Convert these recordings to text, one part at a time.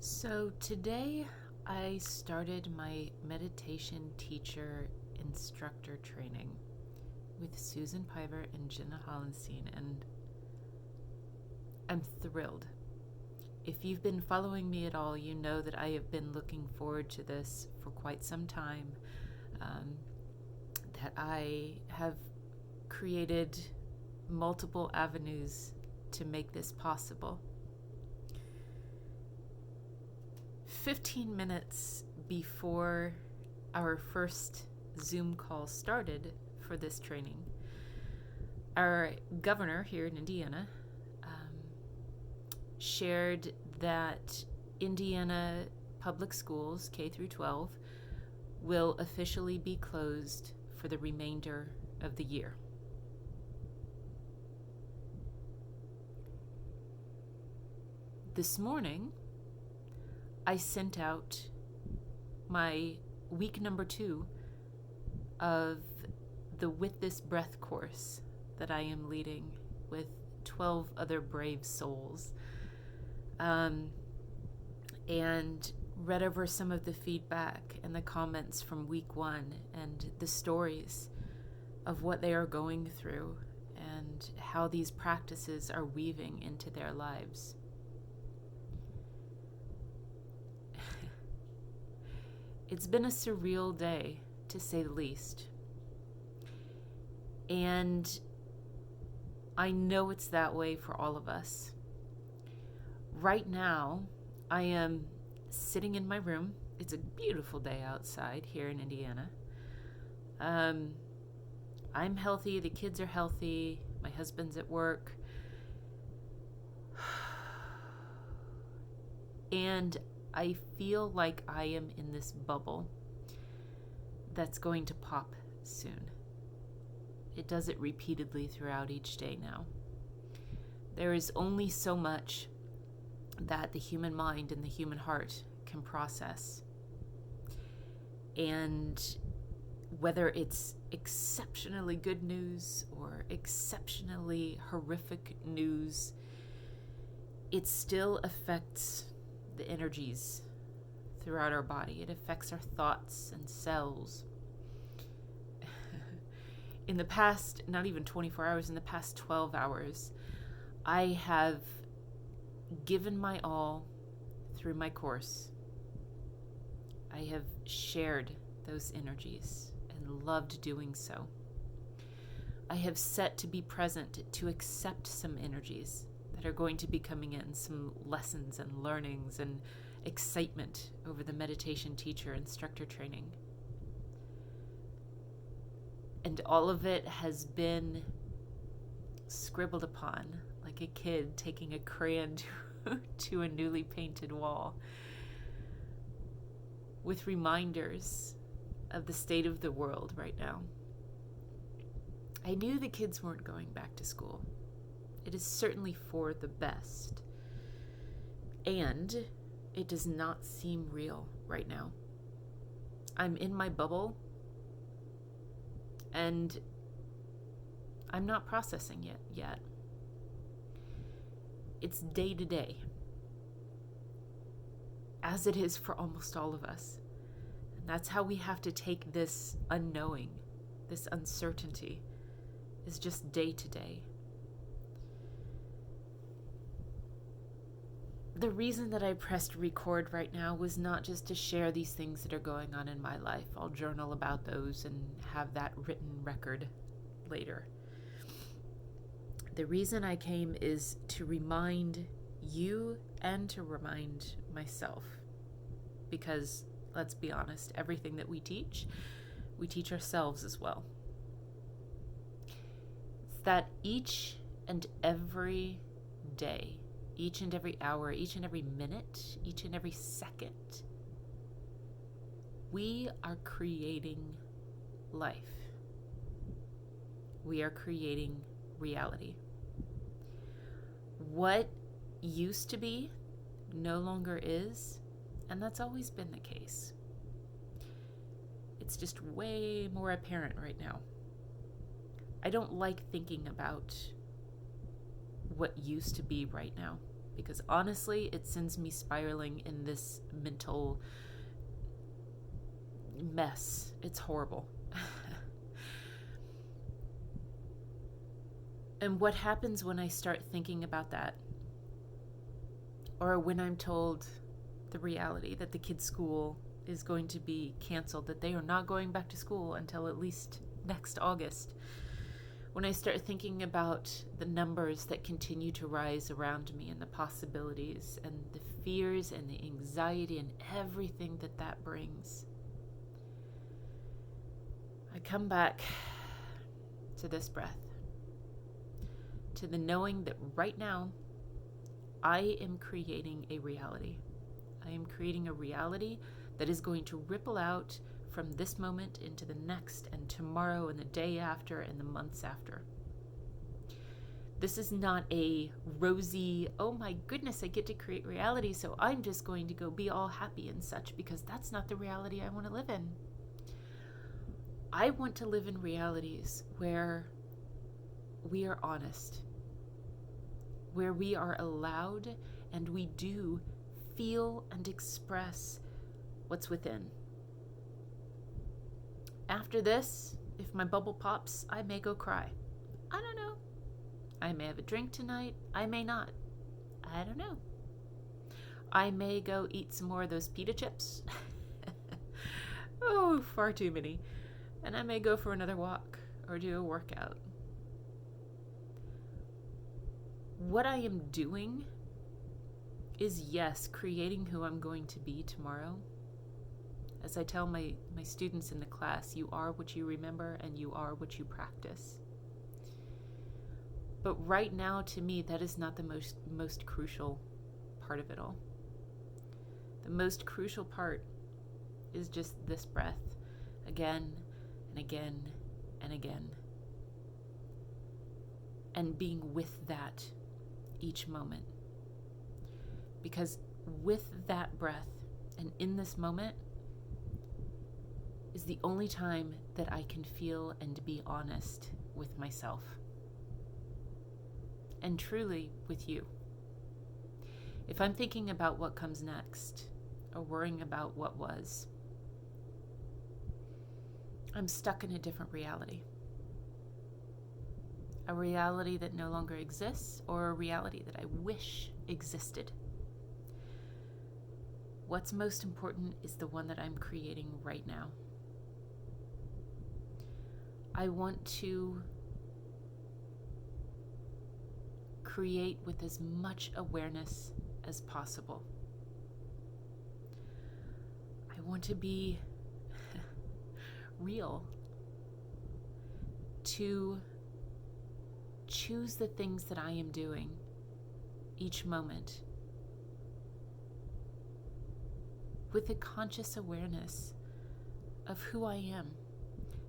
So today I started my meditation teacher instructor training with Susan Piver and Jenna Hollenstein, and I'm thrilled. If you've been following me at all, you know that I have been looking forward to this for quite some time, that I have created multiple avenues to make this possible. 15 minutes before our first Zoom call started for this training, our governor here in Indiana shared that Indiana public schools, K through 12, will officially be closed for the remainder of the year. This morning, I sent out my week number 2 of the With This Breath course that I am leading with 12 other brave souls, and read over some of the feedback and the comments from week 1 and the stories of what they are going through and how these practices are weaving into their lives. It's been a surreal day, to say the least. And I know it's that way for all of us. Right now, I am sitting in my room. It's a beautiful day outside here in Indiana. I'm healthy, the kids are healthy, my husband's at work. And I feel like I am in this bubble that's going to pop soon. It does it repeatedly throughout each day now. There is only so much that the human mind and the human heart can process. And whether it's exceptionally good news or exceptionally horrific news, it still affects the energies throughout our body. It affects our thoughts and cells. In the past, not even 24 hours, in the past 12 hours, I have given my all through my course. I have shared those energies and loved doing so. I have set to be present to accept some energies that are going to be coming in, some lessons and learnings and excitement over the meditation teacher instructor training. And all of it has been scribbled upon like a kid taking a crayon to a newly painted wall, with reminders of the state of the world right now. I knew the kids weren't going back to school. It is certainly for the best. And it does not seem real right now. I'm in my bubble, and I'm not processing it yet. It's day to day, as it is for almost all of us. And that's how we have to take this unknowing, this uncertainty, is just day to day. The reason that I pressed record right now was not just to share these things that are going on in my life. I'll journal about those and have that written record later. The reason I came is to remind you and to remind myself. Because, let's be honest, everything that we teach ourselves as well. It's that each and every day, each and every hour, each and every minute, each and every second, we are creating life. We are creating reality. What used to be no longer is, and that's always been the case. It's just way more apparent right now. I don't like thinking about what used to be right now, because honestly, it sends me spiraling in this mental mess. It's horrible. And what happens when I start thinking about that? Or when I'm told the reality that the kids' school is going to be canceled, that they are not going back to school until at least next August. When I start thinking about the numbers that continue to rise around me and the possibilities and the fears and the anxiety and everything that that brings, I come back to this breath, to the knowing that right now I am creating a reality. I am creating a reality that is going to ripple out from this moment into the next and tomorrow and the day after and the months after. This is not a rosy, oh my goodness, I get to create reality, so I'm just going to go be all happy and such, because that's not the reality I want to live in. I want to live in realities where we are honest, where we are allowed and we do feel and express what's within. After this, if my bubble pops, I may go cry. I don't know. I may have a drink tonight. I may not. I don't know. I may go eat some more of those pita chips. Oh, far too many. And I may go for another walk or do a workout. What I am doing is, yes, creating who I'm going to be tomorrow. As I tell my students in the class, you are what you remember and you are what you practice. But right now, to me, that is not the most crucial part of it all. The most crucial part is just this breath, again and again and again. And being with that each moment. Because with that breath and in this moment is the only time that I can feel and be honest with myself. And truly with you. If I'm thinking about what comes next or worrying about what was, I'm stuck in a different reality. A reality that no longer exists, or a reality that I wish existed. What's most important is the one that I'm creating right now. I want to create with as much awareness as possible. I want to be real, to choose the things that I am doing each moment with a conscious awareness of who I am.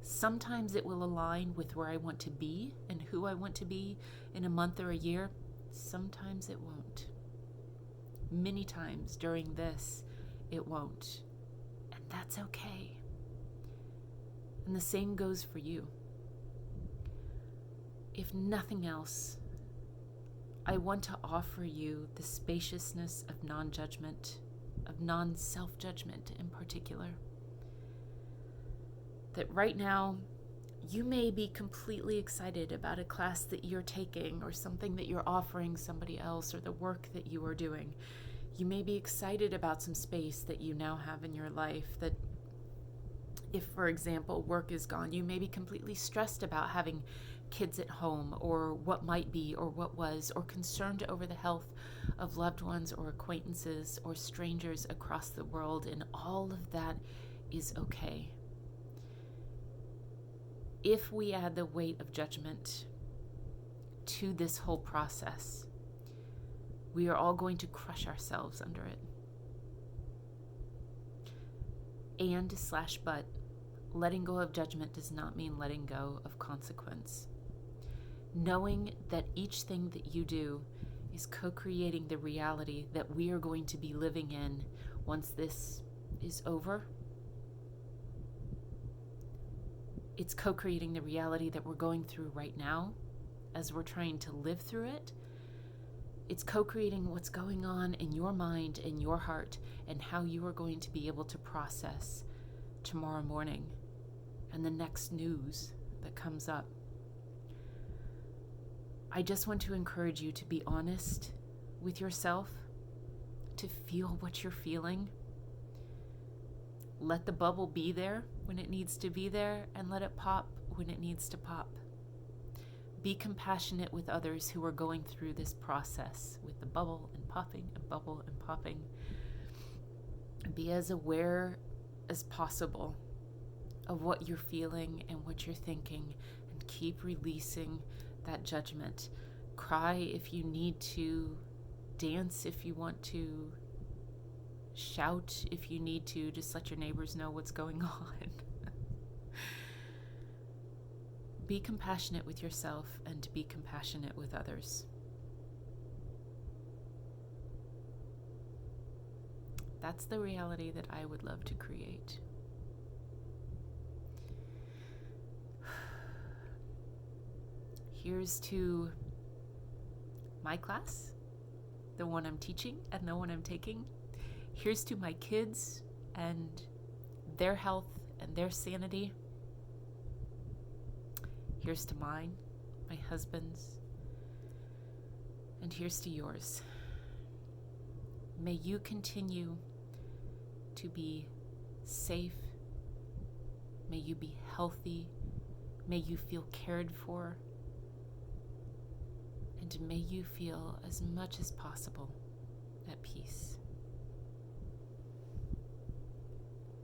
Sometimes it will align with where I want to be and who I want to be in a month or a year. Sometimes it won't. Many times during this, it won't. And that's okay. And the same goes for you. If nothing else, I want to offer you the spaciousness of non-judgment, of non-self-judgment in particular. That right now, you may be completely excited about a class that you're taking or something that you're offering somebody else or the work that you are doing. You may be excited about some space that you now have in your life that, if, for example, work is gone, you may be completely stressed about having kids at home or what might be or what was, or concerned over the health of loved ones or acquaintances or strangers across the world, and all of that is okay. If we add the weight of judgment to this whole process, we are all going to crush ourselves under it. But letting go of judgment does not mean letting go of consequence. Knowing that each thing that you do is co-creating the reality that we are going to be living in once this is over. It's co-creating the reality that we're going through right now as we're trying to live through it. It's co-creating what's going on in your mind and your heart and how you are going to be able to process tomorrow morning and the next news that comes up. I just want to encourage you to be honest with yourself, to feel what you're feeling. Let the bubble be there when it needs to be there, and let it pop when it needs to pop. Be compassionate with others who are going through this process with the bubble and popping and bubble and popping. Be as aware as possible of what you're feeling and what you're thinking, and keep releasing that judgment. Cry if you need to, dance if you want to, shout if you need to, just let your neighbors know what's going on. Be compassionate with yourself and be compassionate with others. That's the reality that I would love to create. Here's to my class, the one I'm teaching and the one I'm taking. Here's to my kids and their health and their sanity. Here's to mine, my husband's, and here's to yours. May you continue to be safe. May you be healthy. May you feel cared for. And may you feel as much as possible at peace.